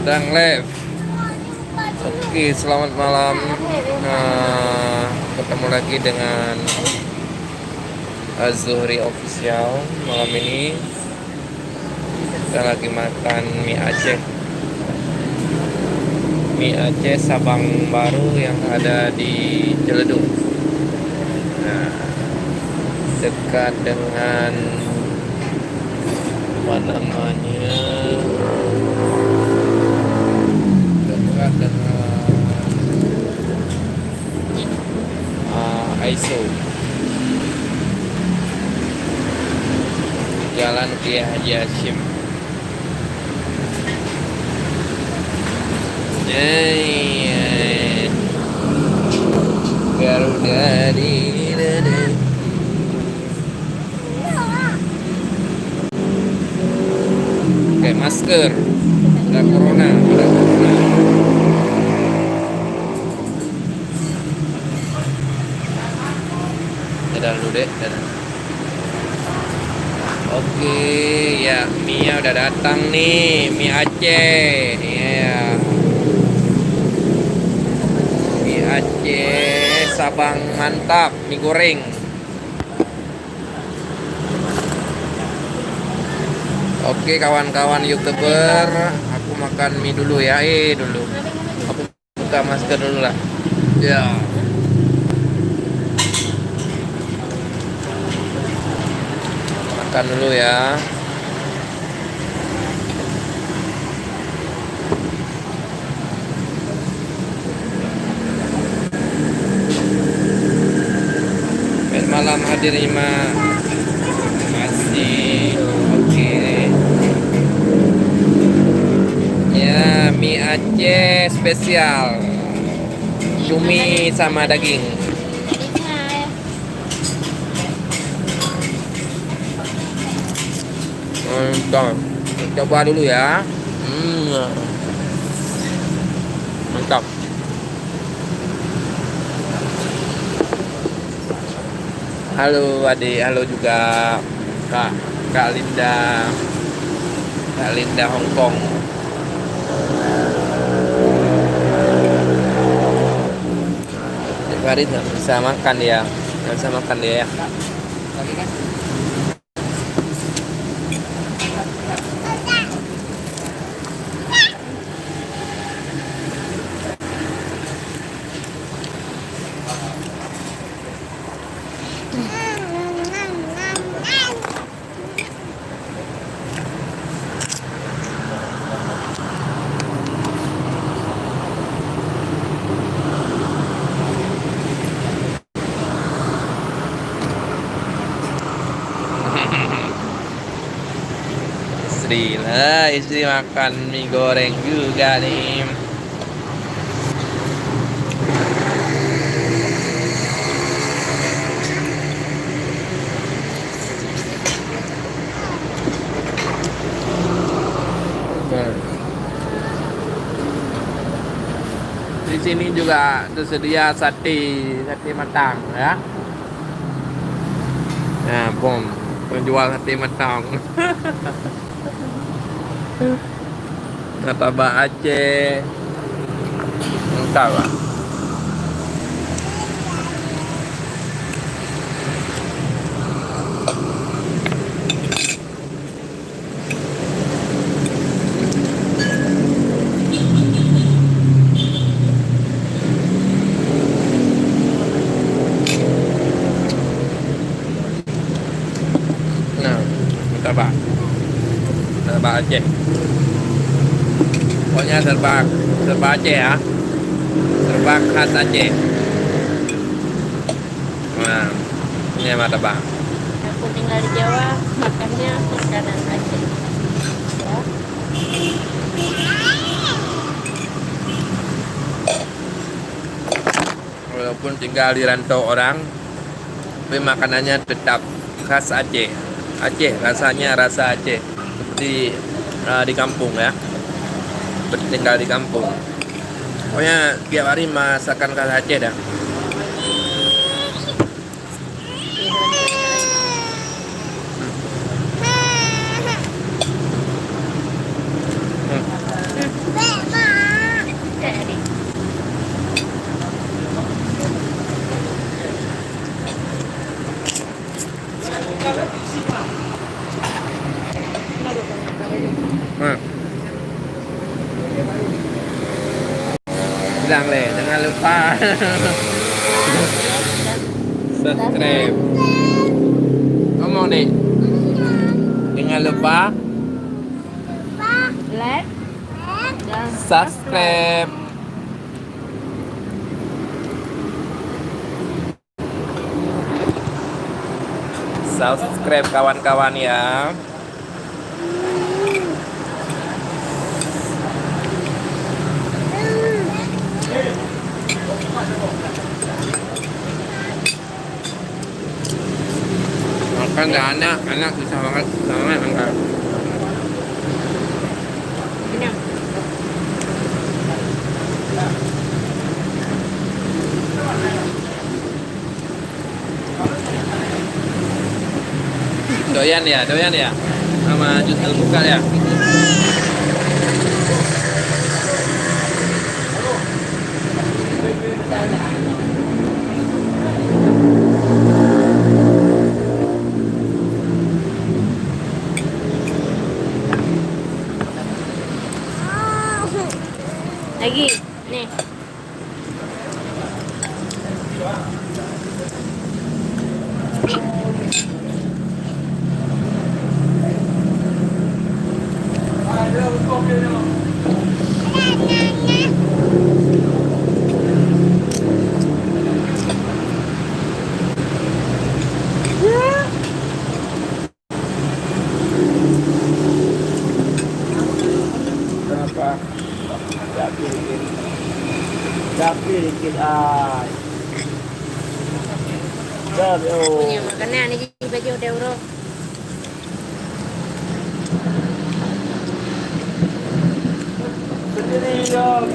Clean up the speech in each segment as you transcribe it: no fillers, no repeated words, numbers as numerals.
sedang live. Oke, selamat malam. Ketemu lagi dengan Zuhri Official. Malam ini kita lagi makan mie Aceh. Mie Aceh Sabang Baru yang ada di Ciledug. Nah, dekat dengan apa namanya? Dekat dengan ISO. Jalan Kiai Haji Hashim. Garuda di pakai masker, ada corona. Dadah dulu deh, dadah. Oke, ya mie udah datang nih, mie Aceh, ya. Mie Aceh Sabang mantap, mie goreng. Oke kawan-kawan YouTuber, aku makan mie dulu ya. Dulu. Aku buka masker dulu lah. Ya. Makan dulu ya. Selamat malam hadirin masih. Oke. Ya, mie Aceh spesial. Cumi sama daging. Mantap. Coba dulu ya. Mantap. Halo adik, halo juga Kak Linda. Kak Linda Hongkong. Tiap hari nggak bisa makan dia, nggak bisa makan dia ya. Lagi kan? Istri makan mie goreng juga nih. Di sini juga tersedia sate matang ya. Nah, penjual sate matang. Martabak Aceh. Mantap lah. Nah, martabak Aceh. Pokoknya serba Aceh ya, serba khas Aceh. Nah, ini martabak. Aku tinggal di Jawa, makannya makanan Aceh. Ya. Walaupun tinggal di rantau orang, tapi makanannya tetap khas Aceh. Rasanya rasa Aceh seperti di kampung ya. Tinggal di kampung. Pokoknya tiap hari masakan khas Aceh dah. Nah, bilang Le, jangan lupa subscribe. Ngomong deh, jangan lupa like dan subscribe. Subscribe kawan-kawan ya. Makan dah anak susah banget makan. kenyang. Doyan ya, sama jus alpukat ya. Lagi, nih. Kenapa? Tapi dikit ay. Tapi Punya makannya nih di baju udah bro. sendiri dong.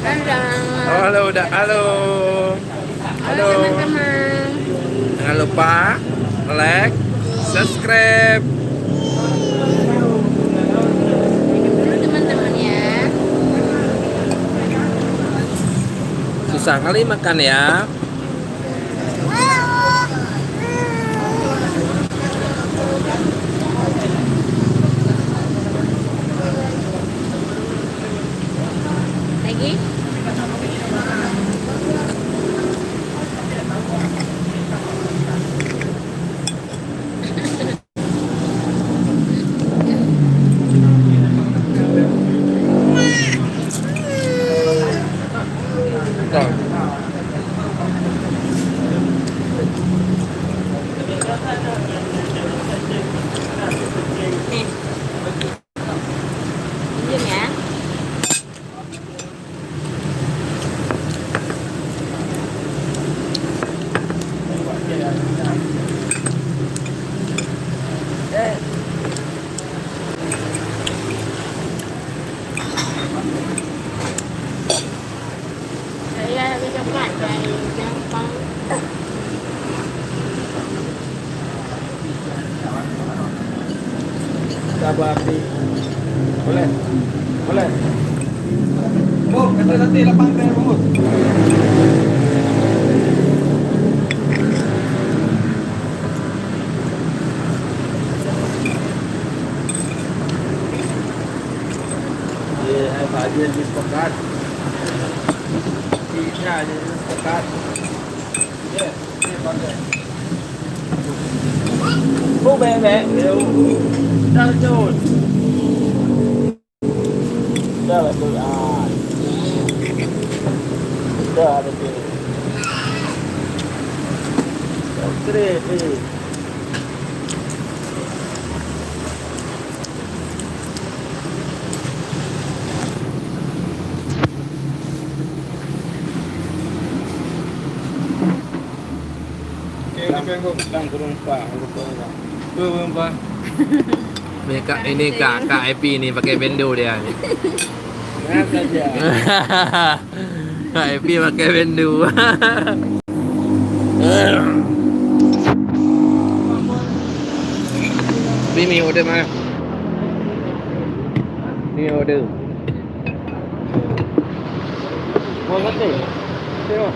Dadah. Halo, halo. Halo teman-teman. Jangan lupa like, subscribe. Minum dulu teman-teman ya. Susah kali makan ya. Lagi. Nih. Diam ya. Saya habis coklat dari Jepang. Sabar di. Boleh. Boleh. Oh, kata nanti lapang teh bungkus. Iya, bagian di sepakat. Iya, di sepakat. Iya, ini bagian. Bố bé đều đang trôi đây là tôi đây là tôi cái đi Lang kurang pa, kurang pa. Ini kak Epi nih pakai bendo dia. Enak saja. Kak Epi pakai bendo. Ini order mana? Ini order. Mau ngerti? Tengok.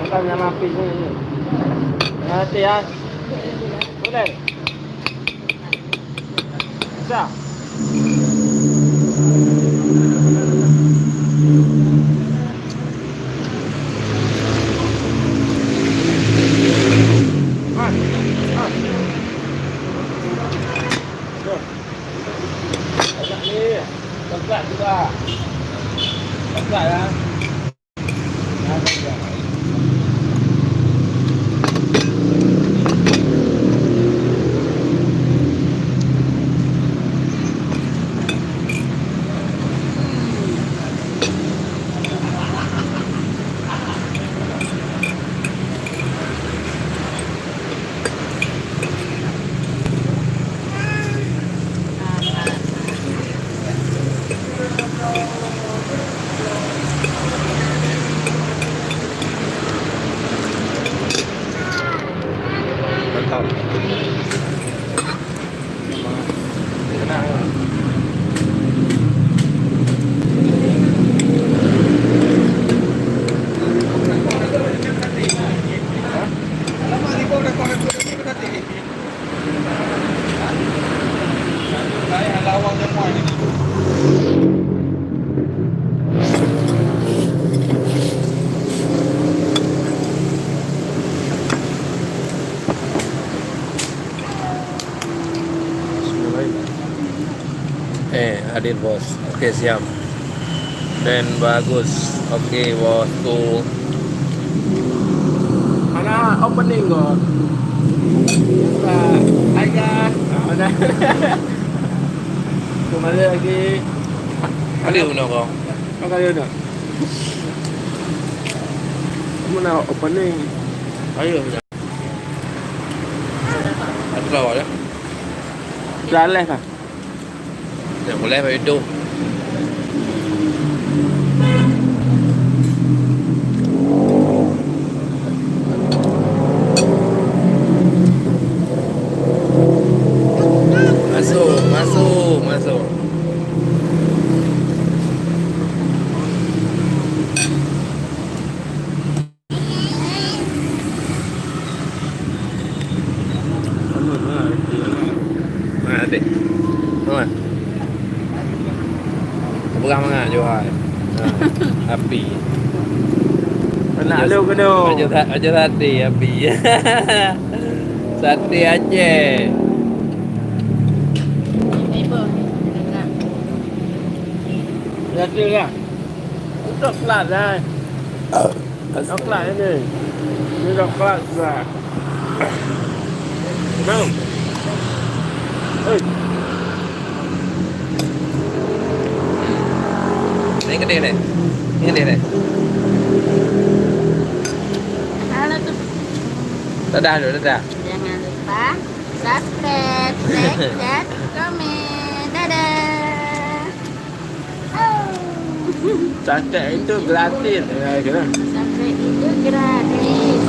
Makan sama api ni. Ngerti ya? Boleh. Bisa. Agak ni. Tempat juga. Tempat ya. Mantap. Tenang. Hadir bos. Oke siap. Dan bagus. Oke bos tuh. Mana opening kok? Ayah. Mana? Kembali lagi. Kali uno kok. Apa kali udah? Mana opening? Ayo. Aku tahu ya. Jalan kah? Ya boleh Pak Edo. Masuk. Nah, adik. Mana? Bukan mana Johai. Api. Nak lu kena. Aja sate api. Sate Aceh. Ya tu lah. Coklat dah. Coklat ni. Ni coklat juga. Mau. Ini gede deh. Ini gede deh. Halo tuh. Dadah dulu, dadah. Jangan lupa subscribe, like, dan komen. Dadah. Oh. Cantik itu gratis. Ya, kena. Subscribe itu gratis.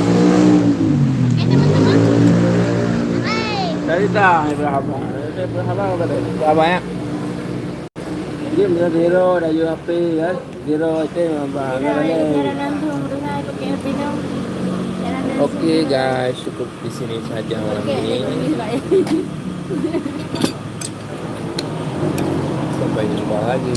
Oke teman-teman. Bye. Dari dah berapa? Berapa kata? Berapa ya? Dia mesti zero dah UAP kan. Zero itu apa? Jalan langsung berusaha pakai HP dong. Jalan langsung. Oke guys, cukup di sini saja malam ini. Sampai jumpa lagi.